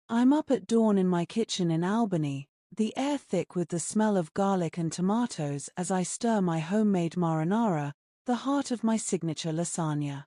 I'm up at dawn in my kitchen in Albany, the air thick with the smell of garlic and tomatoes as I stir my homemade marinara, the heart of my signature lasagna.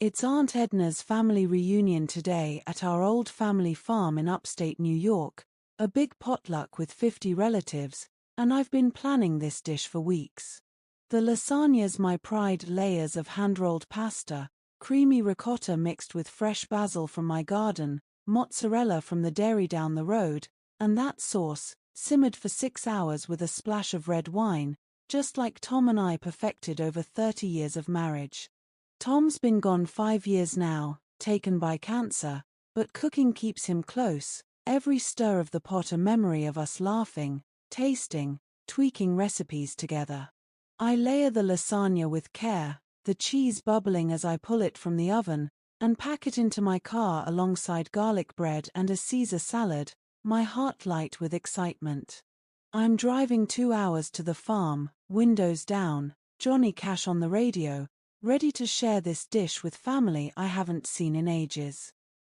It's Aunt Edna's family reunion today at our old family farm in upstate New York, a big potluck with 50 relatives, and I've been planning this dish for weeks. The lasagna's my pride: layers of hand-rolled pasta, creamy ricotta mixed with fresh basil from my garden, mozzarella from the dairy down the road, and that sauce, simmered for 6 hours with a splash of red wine, just like Tom and I perfected over 30 years of marriage. Tom's been gone 5 years now, taken by cancer, but cooking keeps him close, every stir of the pot a memory of us laughing, tasting, tweaking recipes together. I layer the lasagna with care, the cheese bubbling as I pull it from the oven, and pack it into my car alongside garlic bread and a Caesar salad, my heart light with excitement. I'm driving 2 hours to the farm, windows down, Johnny Cash on the radio, ready to share this dish with family I haven't seen in ages.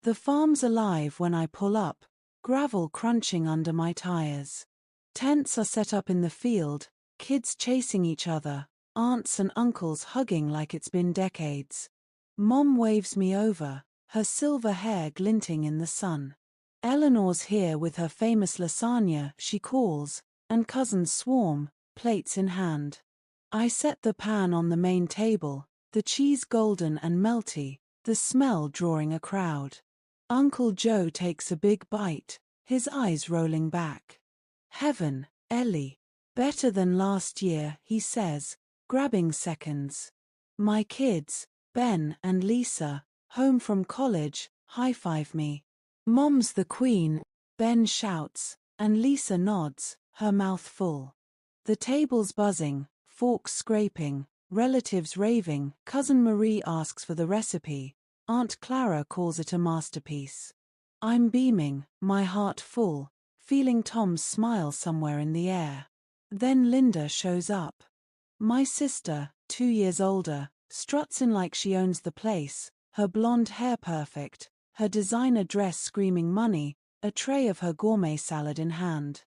The farm's alive when I pull up, gravel crunching under my tires. Tents are set up in the field, kids chasing each other, aunts and uncles hugging like it's been decades. Mom waves me over, her silver hair glinting in the sun. Eleanor's here with her famous lasagna, she calls, and cousins swarm, plates in hand. I set the pan on the main table, the cheese golden and melty, the smell drawing a crowd. Uncle Joe takes a big bite, his eyes rolling back. "Heaven, Ellie. Better than last year," he says, grabbing seconds. My kids, Ben and Lisa, home from college, high-five me. "Mom's the queen," Ben shouts, and Lisa nods, her mouth full. The table's buzzing, forks scraping, relatives raving. Cousin Marie asks for the recipe. Aunt Clara calls it a masterpiece. I'm beaming, my heart full, feeling Tom's smile somewhere in the air. Then Linda shows up. My sister, 2 years older, struts in like she owns the place, her blonde hair perfect, her designer dress screaming money, a tray of her gourmet salad in hand.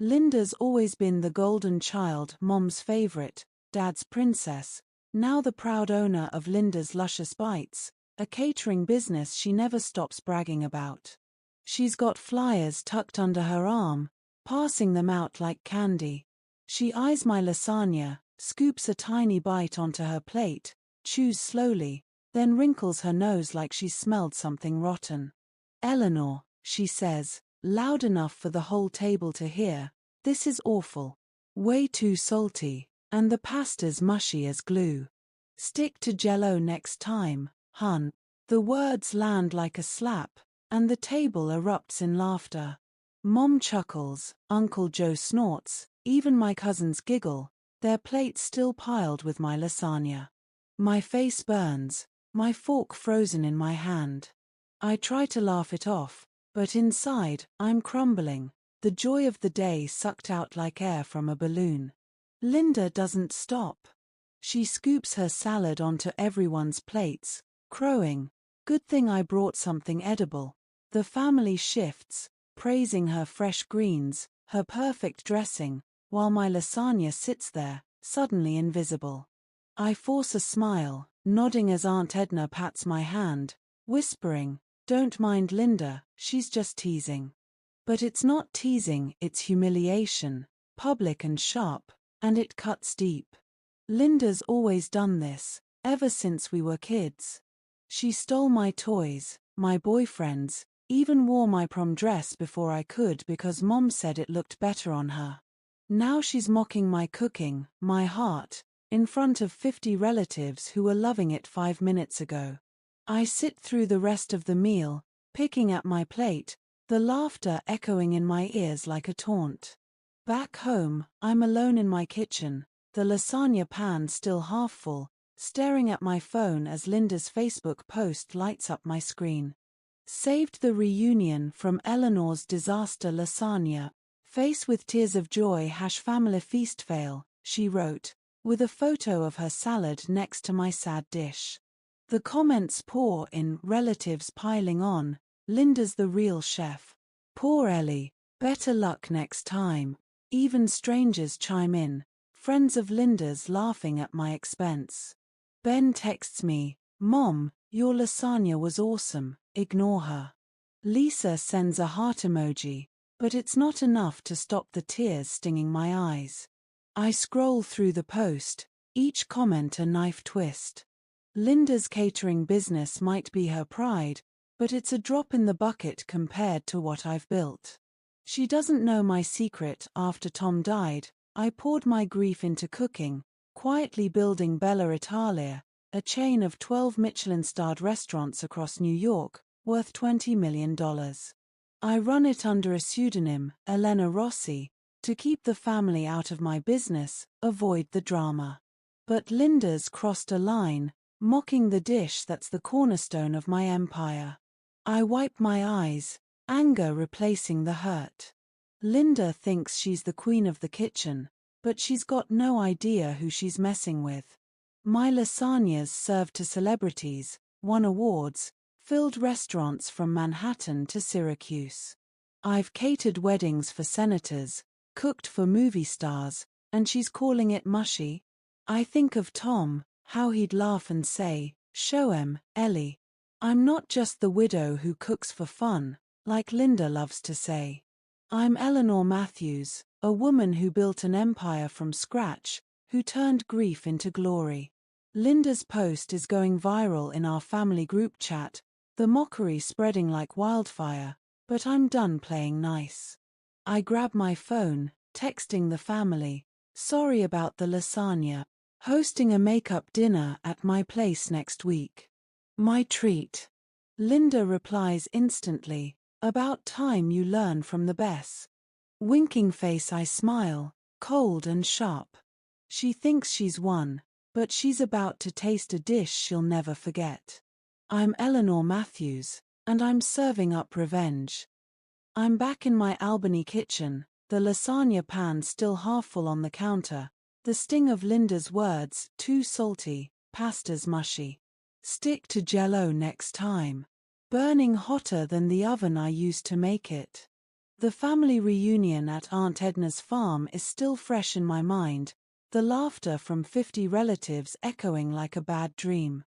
Linda's always been the golden child, Mom's favorite, Dad's princess, now the proud owner of Linda's Luscious Bites, a catering business she never stops bragging about. She's got flyers tucked under her arm, passing them out like candy. She eyes my lasagna, scoops a tiny bite onto her plate, chews slowly, then wrinkles her nose like she's smelled something rotten. "Eleanor," she says, loud enough for the whole table to hear, "this is awful. Way too salty, and the pasta's mushy as glue. Stick to Jell-O next time, hun." The words land like a slap, and the table erupts in laughter. Mom chuckles, Uncle Joe snorts, even my cousins giggle, their plates still piled with my lasagna. My face burns, my fork frozen in my hand. I try to laugh it off, but inside, I'm crumbling, the joy of the day sucked out like air from a balloon. Linda doesn't stop. She scoops her salad onto everyone's plates, crowing, "Good thing I brought something edible." The family shifts, praising her fresh greens, her perfect dressing, while my lasagna sits there, suddenly invisible. I force a smile, nodding as Aunt Edna pats my hand, whispering, "Don't mind Linda, she's just teasing." But it's not teasing, it's humiliation, public and sharp, and it cuts deep. Linda's always done this, ever since we were kids. She stole my toys, my boyfriends, even wore my prom dress before I could because Mom said it looked better on her. Now she's mocking my cooking, my heart, in front of 50 relatives who were loving it 5 minutes ago. I sit through the rest of the meal, picking at my plate, the laughter echoing in my ears like a taunt. Back home, I'm alone in my kitchen, the lasagna pan still half full, staring at my phone as Linda's Facebook post lights up my screen. "Saved the reunion from Eleanor's disaster lasagna. Face with tears of joy # family feast fail," she wrote, with a photo of her salad next to my sad dish. The comments pour in, relatives piling on, "Linda's the real chef. Poor Ellie, better luck next time. Even strangers chime in, friends of Linda's laughing at my expense. Ben texts me, Mom, your lasagna was awesome, ignore her. Lisa sends a heart emoji, but it's not enough to stop the tears stinging my eyes. I scroll through the post, each comment a knife twist. Linda's catering business might be her pride, but it's a drop in the bucket compared to what I've built. She doesn't know my secret. After Tom died, I poured my grief into cooking, quietly building Bella Italia, a chain of 12 Michelin-starred restaurants across New York, worth $20 million. I run it under a pseudonym, Elena Rossi, to keep the family out of my business, avoid the drama. But Linda's crossed a line, mocking the dish that's the cornerstone of my empire. I wipe my eyes, anger replacing the hurt. Linda thinks she's the queen of the kitchen, but she's got no idea who she's messing with. My lasagnas served to celebrities, won awards, filled restaurants from Manhattan to Syracuse. I've catered weddings for senators, cooked for movie stars, and she's calling it mushy? I think of Tom, how he'd laugh and say, "Show 'em, Ellie. I'm not just the widow who cooks for fun," like Linda loves to say. I'm Eleanor Matthews, a woman who built an empire from scratch, who turned grief into glory. Linda's post is going viral in our family group chat, the mockery spreading like wildfire, but I'm done playing nice. I grab my phone, texting the family, sorry about the lasagna, hosting a makeup dinner at my place next week. My treat. Linda replies instantly, about time you learn from the best. Winking face I smile, cold and sharp. She thinks she's won, but she's about to taste a dish she'll never forget. I'm Eleanor Matthews, and I'm serving up revenge. I'm back in my Albany kitchen, the lasagna pan still half full on the counter, the sting of Linda's words, too salty, pasta's mushy. Stick to Jell-O next time. Burning hotter than the oven I used to make it. The family reunion at Aunt Edna's farm is still fresh in my mind, the laughter from 50 relatives echoing like a bad dream.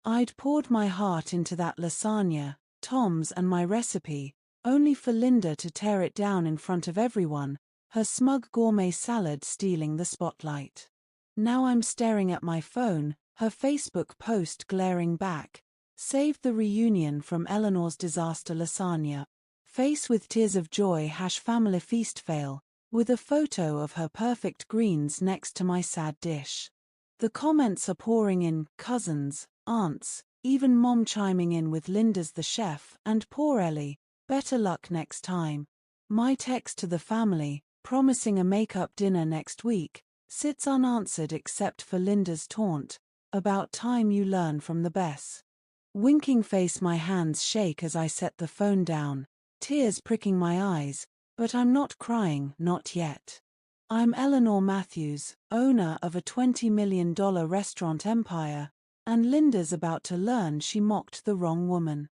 I'd poured my heart into that lasagna, Tom's and my recipe, only for Linda to tear it down in front of everyone, her smug gourmet salad stealing the spotlight. Now I'm staring at my phone, her Facebook post glaring back. Saved the reunion from Eleanor's disaster lasagna. Face with tears of joy # family feast fail, with a photo of her perfect greens next to my sad dish. The comments are pouring in, cousins, aunts, even Mom chiming in with Linda's the chef, and poor Ellie, better luck next time. My text to the family, promising a makeup dinner next week, sits unanswered except for Linda's taunt, about time you learn from the best. Winking face my hands shake as I set the phone down, tears pricking my eyes, but I'm not crying, not yet. I'm Eleanor Matthews, owner of a $20 million restaurant empire, and Linda's about to learn she mocked the wrong woman.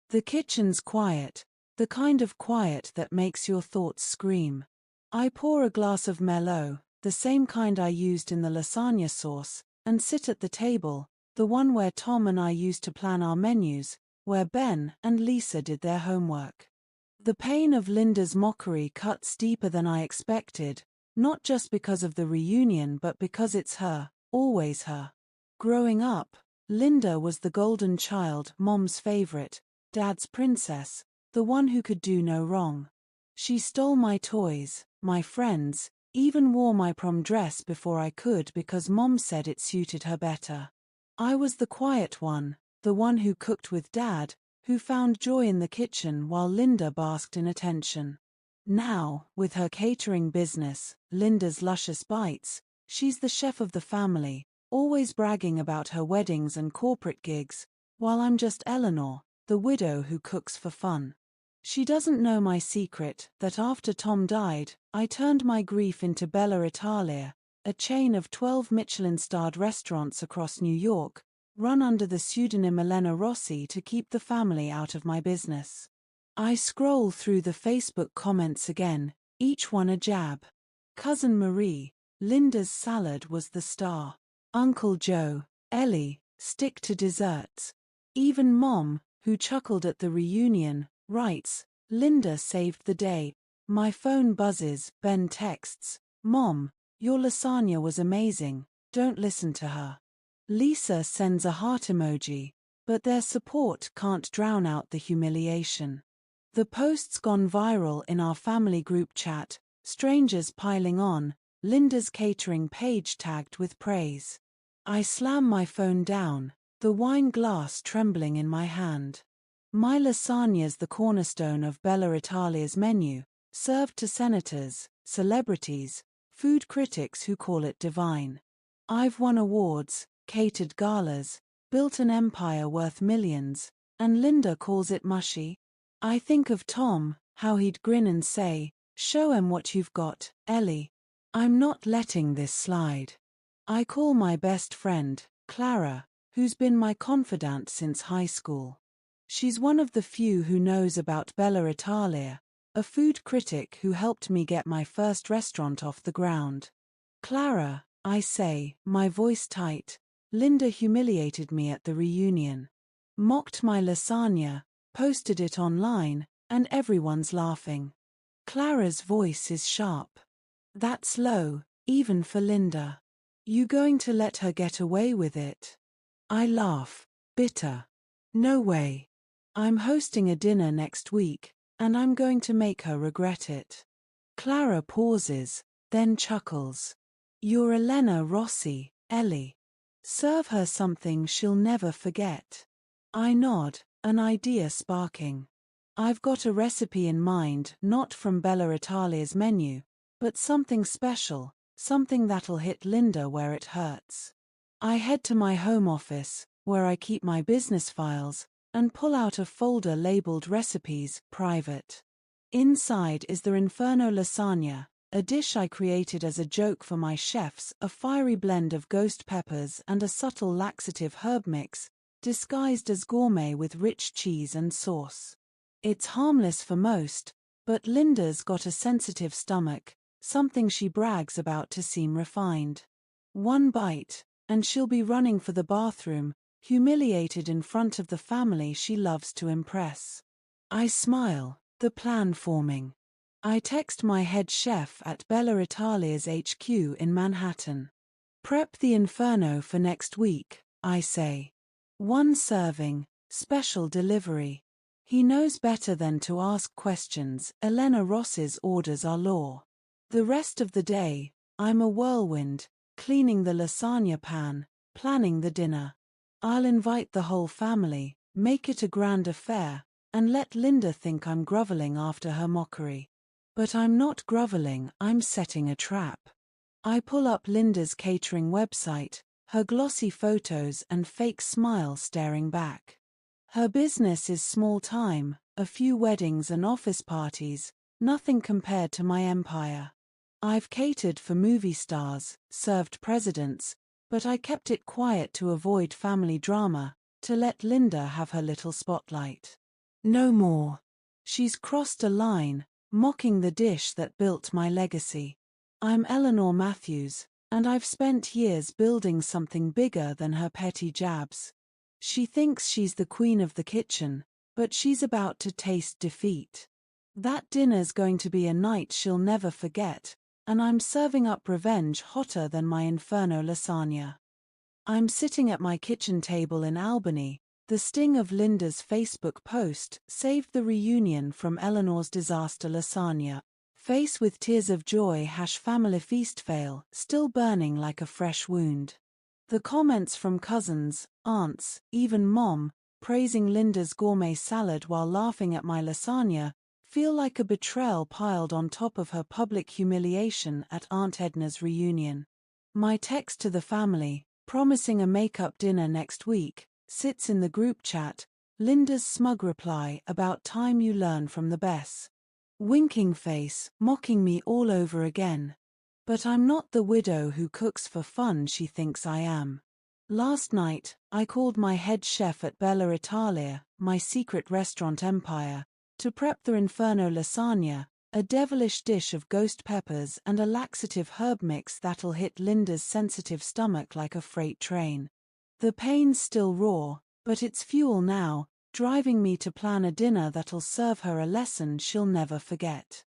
The kitchen's quiet, the kind of quiet that makes your thoughts scream. I pour a glass of Merlot, the same kind I used in the lasagna sauce, and sit at the table, the one where Tom and I used to plan our menus, where Ben and Lisa did their homework. The pain of Linda's mockery cuts deeper than I expected, not just because of the reunion but because it's her, always her. Growing up, Linda was the golden child, Mom's favorite, Dad's princess, the one who could do no wrong. She stole my toys, my friends, even wore my prom dress before I could because Mom said it suited her better. I was the quiet one, the one who cooked with Dad, who found joy in the kitchen while Linda basked in attention. Now, with her catering business, Linda's Luscious Bites, she's the chef of the family, always bragging about her weddings and corporate gigs, while I'm just Eleanor, the widow who cooks for fun. She doesn't know my secret, that after Tom died, I turned my grief into Bella Italia, a chain of 12 Michelin-starred restaurants across New York, run under the pseudonym Elena Rossi to keep the family out of my business. I scroll through the Facebook comments again, each one a jab. Cousin Marie, Linda's salad was the star. Uncle Joe, Ellie, stick to desserts. Even Mom, who chuckled at the reunion, writes, Linda saved the day. My phone buzzes, Ben texts, Mom, your lasagna was amazing, don't listen to her. Lisa sends a heart emoji, but their support can't drown out the humiliation. The post's gone viral in our family group chat, strangers piling on, Linda's catering page tagged with praise. I slam my phone down, the wine glass trembling in my hand. My lasagna's the cornerstone of Bella Italia's menu, served to senators, celebrities, food critics who call it divine. I've won awards, catered galas, built an empire worth millions, and Linda calls it mushy. I think of Tom, how he'd grin and say, show 'em what you've got, Ellie. I'm not letting this slide. I call my best friend, Clara, who's been my confidant since high school. She's one of the few who knows about Bella Italia, a food critic who helped me get my first restaurant off the ground. Clara, I say, my voice tight, Linda humiliated me at the reunion. Mocked my lasagna, posted it online, and everyone's laughing. Clara's voice is sharp. That's low, even for Linda. You going to let her get away with it? I laugh, bitter. No way. I'm hosting a dinner next week, and I'm going to make her regret it. Clara pauses, then chuckles. You're Elena Rossi, Ellie. Serve her something she'll never forget. I nod, an idea sparking. I've got a recipe in mind, not from Bella Italia's menu, but something special, something that'll hit Linda where it hurts. I head to my home office, where I keep my business files, and pull out a folder labeled Recipes, Private. Inside is the Inferno lasagna, a dish I created as a joke for my chefs, a fiery blend of ghost peppers and a subtle laxative herb mix, disguised as gourmet with rich cheese and sauce. It's harmless for most, but Linda's got a sensitive stomach, something she brags about to seem refined. One bite, and she'll be running for the bathroom, humiliated in front of the family she loves to impress. I smile, the plan forming. I text my head chef at Bella Italia's HQ in Manhattan. Prep the Inferno for next week, I say. One serving, special delivery. He knows better than to ask questions. Elena Ross's orders are law. The rest of the day, I'm a whirlwind, cleaning the lasagna pan, planning the dinner. I'll invite the whole family, make it a grand affair, and let Linda think I'm groveling after her mockery. But I'm not groveling, I'm setting a trap. I pull up Linda's catering website, her glossy photos and fake smile staring back. Her business is small time, a few weddings and office parties, nothing compared to my empire. I've catered for movie stars, served presidents, but I kept it quiet to avoid family drama, to let Linda have her little spotlight. No more. She's crossed a line, mocking the dish that built my legacy. I'm Eleanor Matthews, and I've spent years building something bigger than her petty jabs. She thinks she's the queen of the kitchen, but she's about to taste defeat. That dinner's going to be a night she'll never forget, and I'm serving up revenge hotter than my Inferno lasagna. I'm sitting at my kitchen table in Albany. The sting of Linda's Facebook post saved the reunion from Eleanor's disaster lasagna. Face with tears of joy # family feast fail, still burning like a fresh wound. The comments from cousins, aunts, even Mom, praising Linda's gourmet salad while laughing at my lasagna, feel like a betrayal piled on top of her public humiliation at Aunt Edna's reunion. My text to the family, promising a make-up dinner next week, sits in the group chat, Linda's smug reply about time you learn from the best. Winking face, mocking me all over again. But I'm not the widow who cooks for fun she thinks I am. Last night, I called my head chef at Bella Italia, my secret restaurant empire, To prep the Inferno lasagna, a devilish dish of ghost peppers and a laxative herb mix that'll hit Linda's sensitive stomach like a freight train. The pain's still raw, but it's fuel now, driving me to plan a dinner that'll serve her a lesson she'll never forget.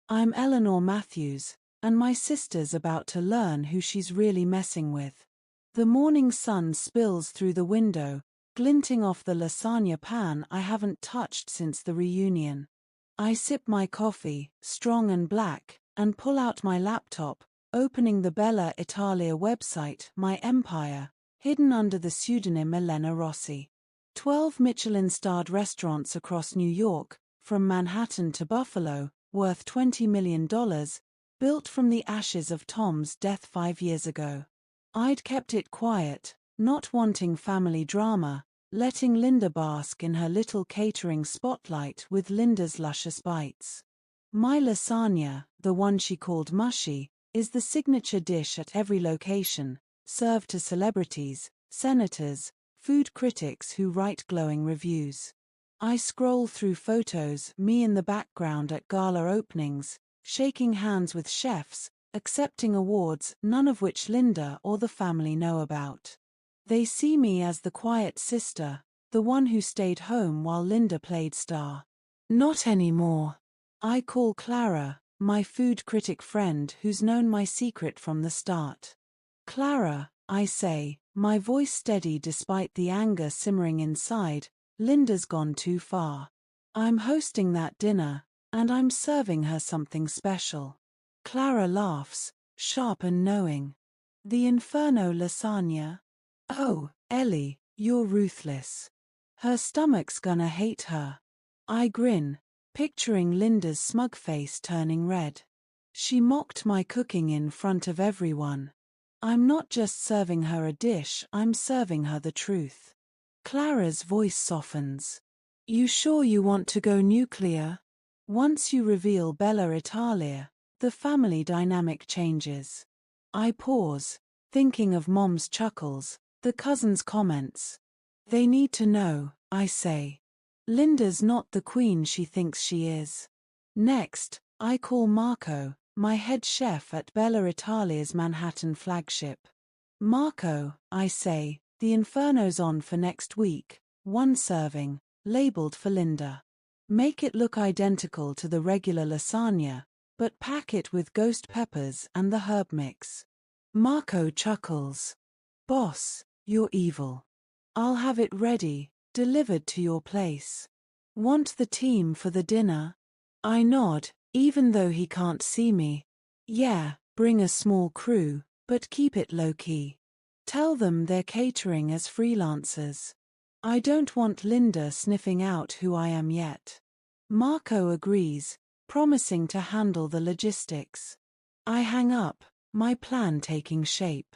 I'm Eleanor Matthews, and my sister's about to learn who she's really messing with. The morning sun spills through the window, glinting off the lasagna pan I haven't touched since the reunion. I sip my coffee, strong and black, and pull out my laptop, opening the Bella Italia website, my empire, hidden under the pseudonym Elena Rossi. 12 Michelin-starred restaurants across New York, from Manhattan to Buffalo, worth $20 million, built from the ashes of Tom's death 5 years ago. I'd kept it quiet, not wanting family drama, letting Linda bask in her little catering spotlight with Linda's luscious bites. My lasagna, the one she called mushy, is the signature dish at every location, served to celebrities, senators, food critics who write glowing reviews. I scroll through photos, me in the background at gala openings, shaking hands with chefs, accepting awards, none of which Linda or the family know about. They see me as the quiet sister, the one who stayed home while Linda played star. Not anymore. I call Clara, my food critic friend who's known my secret from the start. Clara, I say, my voice steady despite the anger simmering inside, Linda's gone too far. I'm hosting that dinner, and I'm serving her something special. Clara laughs, sharp and knowing. The Inferno lasagna? Oh, Ellie, you're ruthless. Her stomach's gonna hate her. I grin, picturing Linda's smug face turning red. She mocked my cooking in front of everyone. I'm not just serving her a dish, I'm serving her the truth. Clara's voice softens. You sure you want to go nuclear? Once you reveal Bella Italia, the family dynamic changes. I pause, thinking of Mom's chuckles, the cousins' comments. They need to know, I say. Linda's not the queen she thinks she is. Next, I call Marco, my head chef at Bella Italia's Manhattan flagship. Marco, I say, the Inferno's on for next week, 1 serving, labeled for Linda. Make it look identical to the regular lasagna, but pack it with ghost peppers and the herb mix. Marco chuckles. Boss, you're evil. I'll have it ready, delivered to your place. Want the team for the dinner? I nod, even though he can't see me. Yeah, bring a small crew, but keep it low-key. Tell them they're catering as freelancers. I don't want Linda sniffing out who I am yet. Marco agrees, promising to handle the logistics. I hang up, my plan taking shape.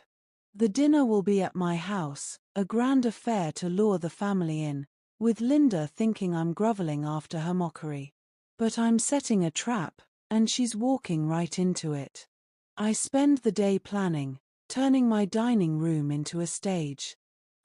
The dinner will be at my house, a grand affair to lure the family in, with Linda thinking I'm groveling after her mockery. But I'm setting a trap, and she's walking right into it. I spend the day planning, turning my dining room into a stage.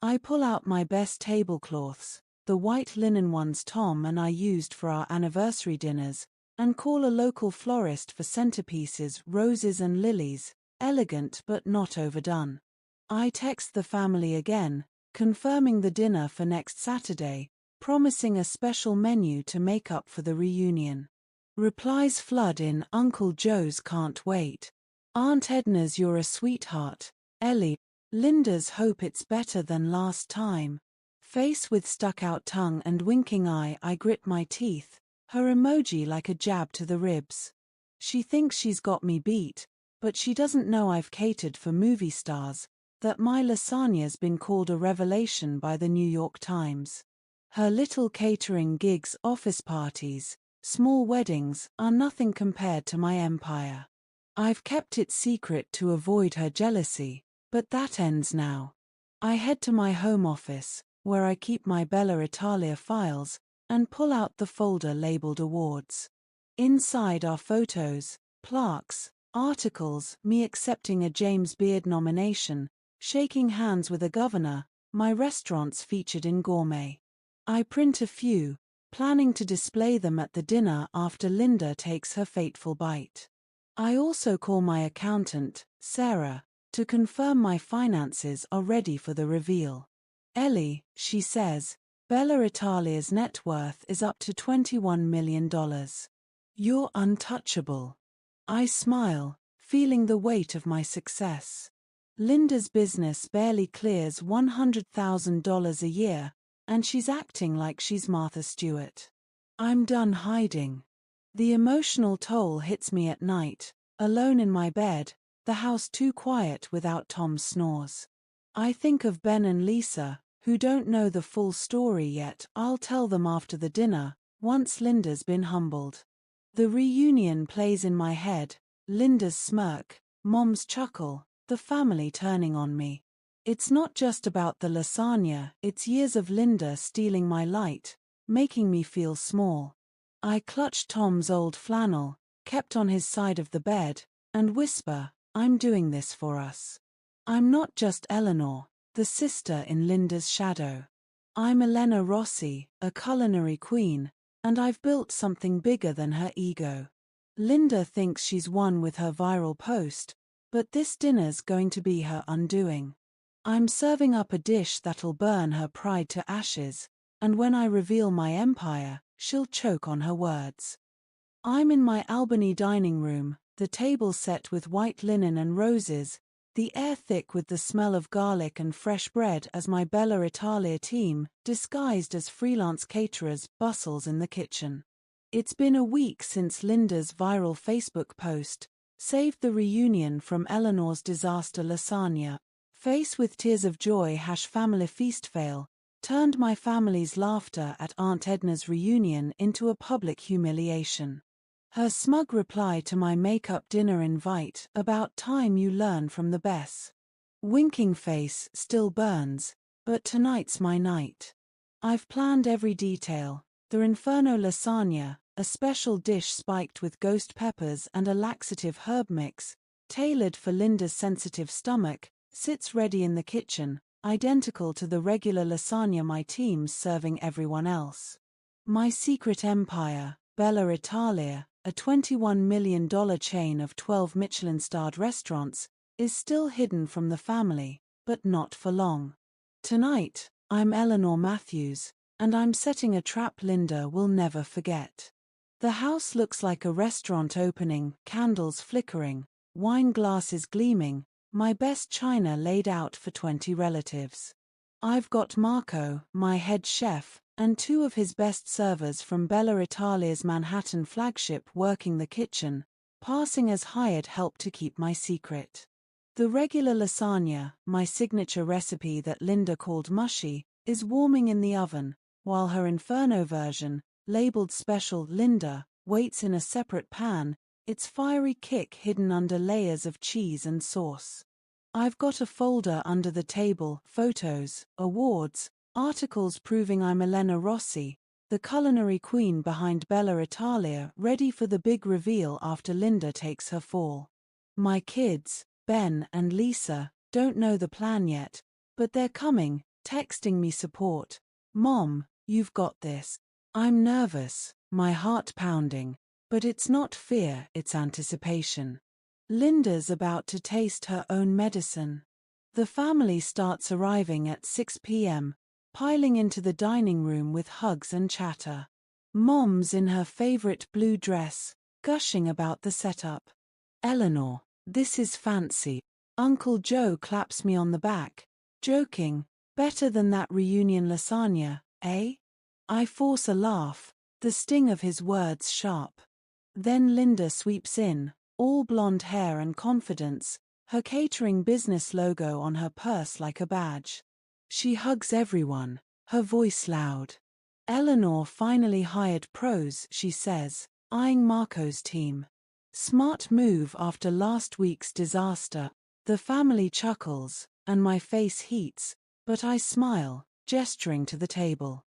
I pull out my best tablecloths, the white linen ones Tom and I used for our anniversary dinners, and call a local florist for centerpieces, roses and lilies, elegant but not overdone. I text the family again, confirming the dinner for next Saturday, promising a special menu to make up for the reunion. Replies flood in. Uncle Joe's can't wait. Aunt Edna's you're a sweetheart. Ellie, Linda's hope it's better than last time. Face with stuck-out tongue and winking eye, I grit my teeth, her emoji like a jab to the ribs. She thinks she's got me beat, but she doesn't know I've catered for movie stars, that my lasagna's been called a revelation by the New York Times. Her little catering gigs, office parties, small weddings, are nothing compared to my empire. I've kept it secret to avoid her jealousy, but that ends now. I head to my home office, where I keep my Bella Italia files, and pull out the folder labeled awards. Inside are photos, plaques, articles, me accepting a James Beard nomination, shaking hands with a governor, my restaurants featured in Gourmet. I print a few, planning to display them at the dinner after Linda takes her fateful bite. I also call my accountant, Sarah, to confirm my finances are ready for the reveal. Ellie, she says, Bella Italia's net worth is up to $21 million. You're untouchable. I smile, feeling the weight of my success. Linda's business barely clears $100,000 a year, and she's acting like she's Martha Stewart. I'm done hiding. The emotional toll hits me at night, alone in my bed, the house too quiet without Tom's snores. I think of Ben and Lisa, who don't know the full story yet. I'll tell them after the dinner, once Linda's been humbled. The reunion plays in my head, Linda's smirk, Mom's chuckle, the family turning on me. It's not just about the lasagna, it's years of Linda stealing my light, making me feel small. I clutch Tom's old flannel, kept on his side of the bed, and whisper, I'm doing this for us. I'm not just Eleanor, the sister in Linda's shadow. I'm Elena Rossi, a culinary queen, and I've built something bigger than her ego. Linda thinks she's won with her viral post, but this dinner's going to be her undoing. I'm serving up a dish that'll burn her pride to ashes, and when I reveal my empire, she'll choke on her words. I'm in my Albany dining room, the table set with white linen and roses, the air thick with the smell of garlic and fresh bread as my Bella Italia team, disguised as freelance caterers, bustles in the kitchen. It's been a week since Linda's viral Facebook post saved the reunion from Eleanor's disaster lasagna. Face with tears of joy # family feast fail, turned my family's laughter at Aunt Edna's reunion into a public humiliation. Her smug reply to my make-up dinner invite, about time you learn from the best. Winking face still burns, but tonight's my night. I've planned every detail, the Inferno lasagna, a special dish spiked with ghost peppers and a laxative herb mix, tailored for Linda's sensitive stomach, sits ready in the kitchen, identical to the regular lasagna my team's serving everyone else. My secret empire, Bella Italia, a $21 million chain of 12 Michelin-starred restaurants, is still hidden from the family, but not for long. Tonight, I'm Eleanor Matthews, and I'm setting a trap Linda will never forget. The house looks like a restaurant opening, candles flickering, wine glasses gleaming, my best china laid out for 20 relatives. I've got Marco, my head chef, and 2 of his best servers from Bella Italia's Manhattan flagship working the kitchen, passing as hired help to keep my secret. The regular lasagna, my signature recipe that Linda called mushy, is warming in the oven, while her Inferno version, labeled Special Linda, waits in a separate pan, its fiery kick hidden under layers of cheese and sauce. I've got a folder under the table, photos, awards, articles proving I'm Elena Rossi, the culinary queen behind Bella Italia, ready for the big reveal after Linda takes her fall. My kids, Ben and Lisa, don't know the plan yet, but they're coming, texting me support. Mom, you've got this. I'm nervous, my heart pounding, but it's not fear, it's anticipation. Linda's about to taste her own medicine. The family starts arriving at 6 p.m., piling into the dining room with hugs and chatter. Mom's in her favorite blue dress, gushing about the setup. Eleanor, this is fancy. Uncle Joe claps me on the back, joking, better than that reunion lasagna, eh? I force a laugh, the sting of his words sharp. Then Linda sweeps in, all blonde hair and confidence, her catering business logo on her purse like a badge. She hugs everyone, her voice loud. Eleanor finally hired pros, she says, eyeing Marco's team. Smart move after last week's disaster. The family chuckles, and my face heats, but I smile, gesturing to the table.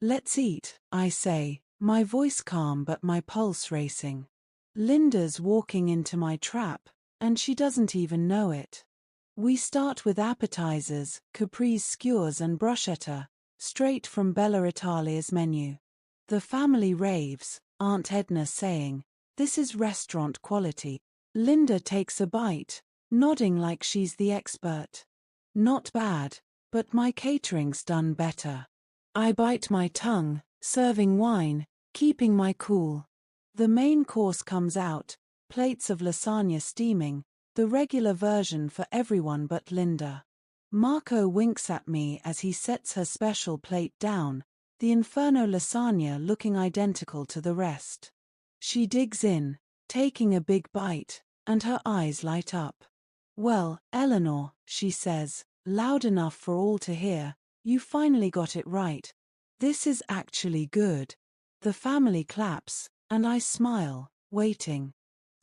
Let's eat, I say, my voice calm but my pulse racing. Linda's walking into my trap, and she doesn't even know it. We start with appetizers, caprese skewers and bruschetta, straight from Bella Italia's menu. The family raves, Aunt Edna saying, "This is restaurant quality." Linda takes a bite, nodding like she's the expert. "Not bad, but my catering's done better." I bite my tongue, serving wine, keeping my cool. The main course comes out, plates of lasagna steaming, the regular version for everyone but Linda. Marco winks at me as he sets her special plate down, the Inferno lasagna looking identical to the rest. She digs in, taking a big bite, and her eyes light up. "Well, Eleanor," she says, loud enough for all to hear, "you finally got it right. This is actually good." The family claps, and I smile, waiting.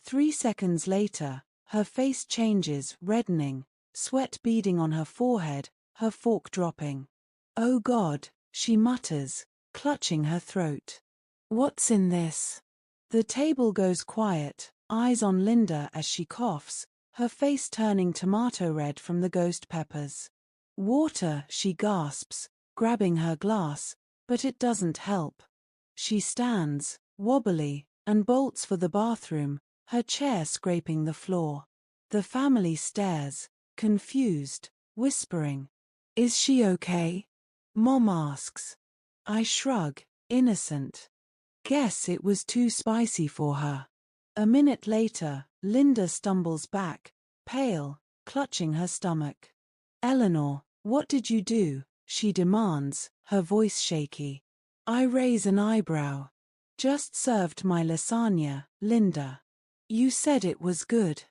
3 seconds later, her face changes, reddening, sweat beading on her forehead, her fork dropping. "Oh God," she mutters, clutching her throat. "What's in this?" The table goes quiet, eyes on Linda as she coughs, her face turning tomato red from the ghost peppers. "Water," she gasps, grabbing her glass, but it doesn't help. She stands, wobbly, and bolts for the bathroom, her chair scraping the floor. The family stares, confused, whispering. "Is she okay?" Mom asks. I shrug, innocent. Guess it was too spicy for her. A minute later, Linda stumbles back, pale, clutching her stomach. "Eleanor, what did you do?" she demands, her voice shaky. I raise an eyebrow. "Just served my lasagna, Linda. You said it was good."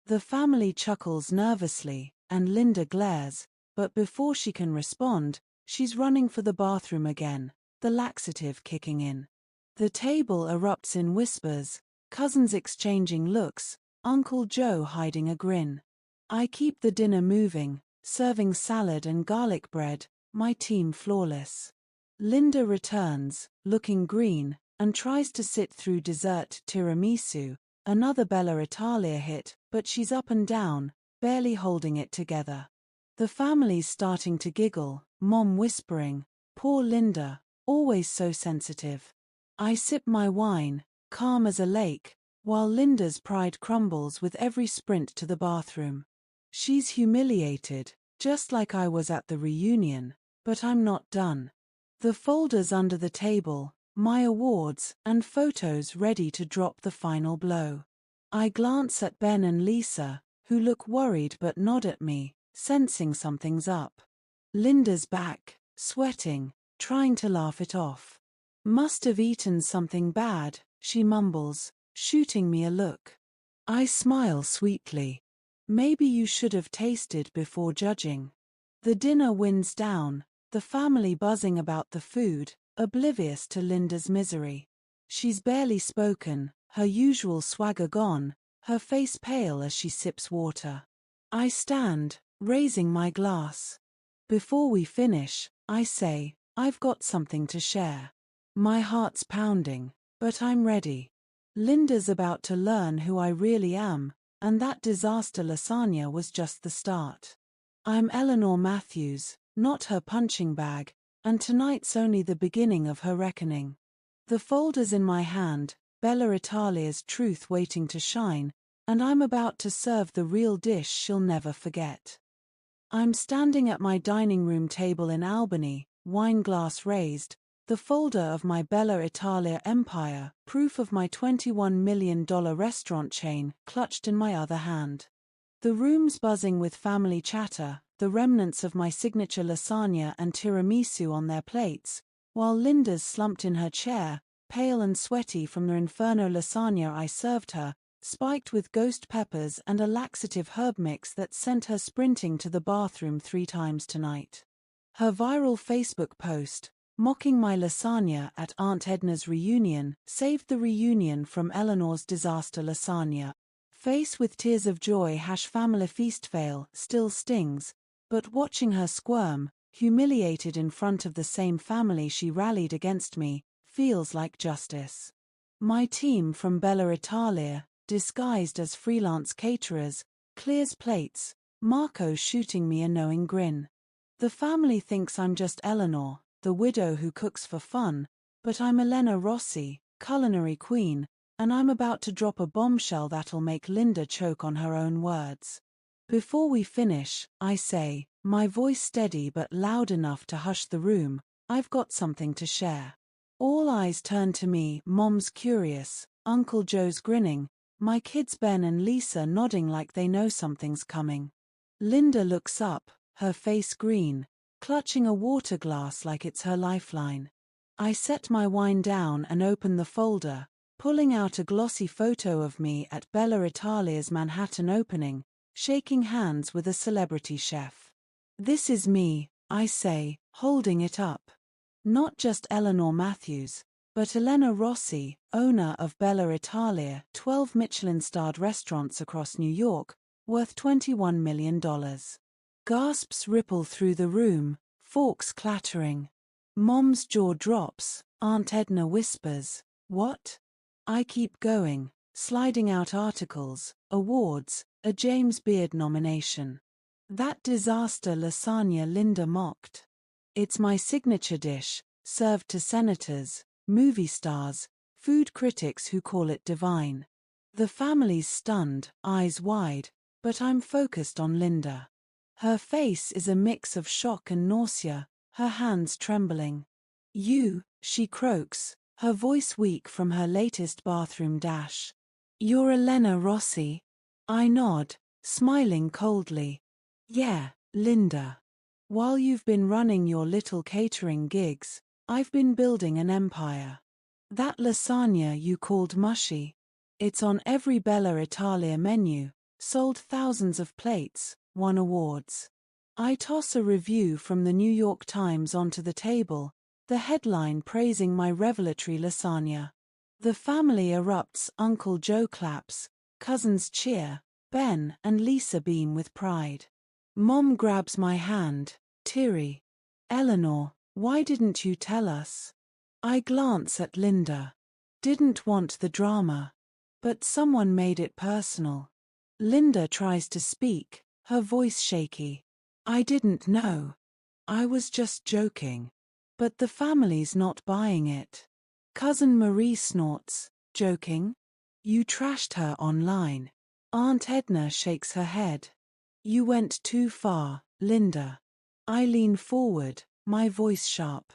The family chuckles nervously, and Linda glares, but before she can respond, she's running for the bathroom again, the laxative kicking in. The table erupts in whispers, cousins exchanging looks, Uncle Joe hiding a grin. I keep the dinner moving, serving salad and garlic bread, my team flawless. Linda returns, looking green, and tries to sit through dessert tiramisu, another Bella Italia hit, but she's up and down, barely holding it together. The family's starting to giggle, Mom whispering, "Poor Linda, always so sensitive." I sip my wine, calm as a lake, while Linda's pride crumbles with every sprint to the bathroom. She's humiliated, just like I was at the reunion, but I'm not done. The folders under the table, my awards, and photos ready to drop the final blow. I glance at Ben and Lisa, who look worried but nod at me, sensing something's up. Linda's back, sweating, trying to laugh it off. "Must have eaten something bad," she mumbles, shooting me a look. I smile sweetly. "Maybe you should have tasted before judging." The dinner winds down, the family buzzing about the food, oblivious to Linda's misery. She's barely spoken, her usual swagger gone, her face pale as she sips water. I stand, raising my glass. Before we finish, I say, "I've got something to share." My heart's pounding, but I'm ready. Linda's about to learn who I really am, and that disaster lasagna was just the start. I'm Eleanor Matthews, not her punching bag, and tonight's only the beginning of her reckoning. The folder's in my hand, Bella Italia's truth waiting to shine, and I'm about to serve the real dish she'll never forget. I'm standing at my dining room table in Albany, wine glass raised, the folder of my Bella Italia empire, proof of my $21 million restaurant chain, clutched in my other hand. The room's buzzing with family chatter, the remnants of my signature lasagna and tiramisu on their plates, while Linda's slumped in her chair, pale and sweaty from the Inferno lasagna I served her, spiked with ghost peppers and a laxative herb mix that sent her sprinting to the bathroom 3 times tonight. Her viral Facebook post, mocking my lasagna at Aunt Edna's reunion, saved the reunion from Eleanor's disaster lasagna. Face with tears of joy family feast fail still stings, but watching her squirm, humiliated in front of the same family she rallied against me, feels like justice. My team from Bella Italia, disguised as freelance caterers, clears plates, Marco shooting me a knowing grin. The family thinks I'm just Eleanor, the widow who cooks for fun, But I'm Elena Rossi, culinary queen, and I'm about to drop a bombshell that'll make Linda choke on her own words. Before we finish, I say, my voice steady but loud enough to hush the room, I've got something to share. All eyes turn to me, Mom's curious, Uncle Joe's grinning, my kids Ben and Lisa nodding like they know something's coming. Linda looks up, her face green, clutching a water glass like it's her lifeline. I set my wine down and open the folder, pulling out a glossy photo of me at Bella Italia's Manhattan opening, shaking hands with a celebrity chef. This is me, I say, holding it up. Not just Eleanor Matthews, but Elena Rossi, owner of Bella Italia, 12 Michelin-starred restaurants across New York, worth $21 million. Gasps ripple through the room, forks clattering. Mom's jaw drops, Aunt Edna whispers, "What?" I keep going, sliding out articles, awards, a James Beard nomination. That disaster lasagna Linda mocked. It's my signature dish, served to senators, movie stars, food critics who call it divine. The family's stunned, eyes wide, but I'm focused on Linda. Her face is a mix of shock and nausea, her hands trembling. "You," she croaks, her voice weak from her latest bathroom dash. "You're Elena Rossi?" I nod, smiling coldly. "Yeah, Linda. While you've been running your little catering gigs, I've been building an empire. That lasagna you called mushy. It's on every Bella Italia menu, sold thousands of plates, won awards." I toss a review from the New York Times onto the table, the headline praising my revelatory lasagna. The family erupts, Uncle Joe claps, cousins cheer, Ben and Lisa beam with pride. Mom grabs my hand, teary. "Eleanor, why didn't you tell us?" I glance at Linda. Didn't want the drama. But someone made it personal. Linda tries to speak, her voice shaky. "I didn't know. I was just joking." But the family's not buying it. Cousin Marie snorts, "Joking? You trashed her online." Aunt Edna shakes her head. "You went too far, Linda." I lean forward, my voice sharp.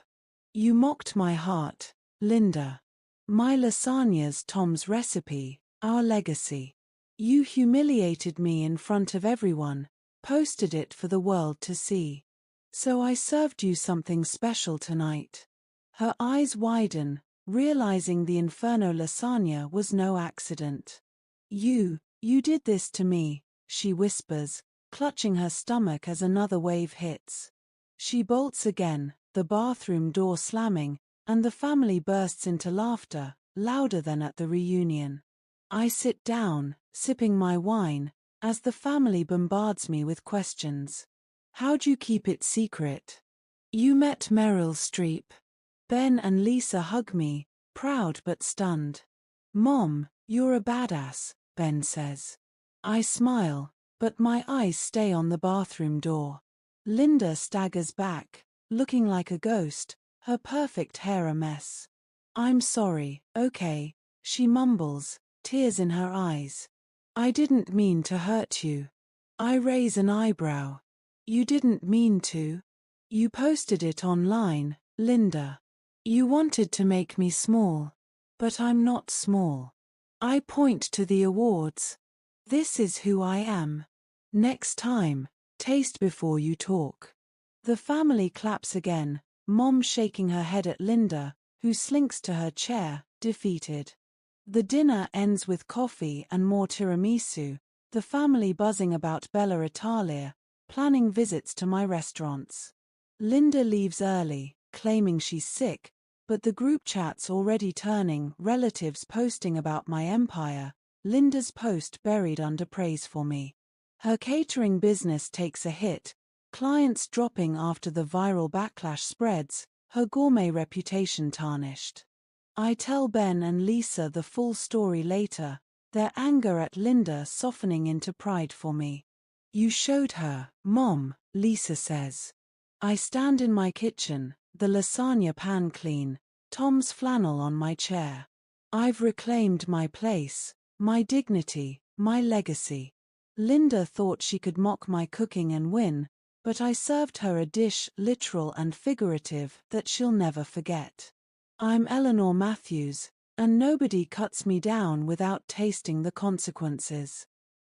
"You mocked my heart, Linda. My lasagna's Tom's recipe, our legacy. You humiliated me in front of everyone, posted it for the world to see. So I served you something special tonight." Her eyes widen, realizing the Inferno lasagna was no accident. You did this to me," she whispers, clutching her stomach as another wave hits. She bolts again, the bathroom door slamming, and the family bursts into laughter, louder than at the reunion. I sit down, sipping my wine, as the family bombards me with questions. "How'd you keep it secret? You met Meryl Streep." Ben and Lisa hug me, proud but stunned. "Mom, you're a badass," Ben says. I smile, but my eyes stay on the bathroom door. Linda staggers back, looking like a ghost, her perfect hair a mess. "I'm sorry, okay," she mumbles, tears in her eyes. "I didn't mean to hurt you." I raise an eyebrow. "You didn't mean to? You posted it online, Linda. You wanted to make me small. But I'm not small." I point to the awards. "This is who I am. Next time, taste before you talk." The family claps again, Mom shaking her head at Linda, who slinks to her chair, defeated. The dinner ends with coffee and more tiramisu, the family buzzing about Bella Italia, planning visits to my restaurants. Linda leaves early, claiming she's sick, but the group chat's already turning, relatives posting about my empire, Linda's post buried under praise for me. Her catering business takes a hit, clients dropping after the viral backlash spreads, her gourmet reputation tarnished. I tell Ben and Lisa the full story later, their anger at Linda softening into pride for me. "You showed her, Mom," Lisa says. I stand in my kitchen, the lasagna pan clean, Tom's flannel on my chair. I've reclaimed my place, my dignity, my legacy. Linda thought she could mock my cooking and win, but I served her a dish, literal and figurative, that she'll never forget. I'm Eleanor Matthews, and nobody cuts me down without tasting the consequences.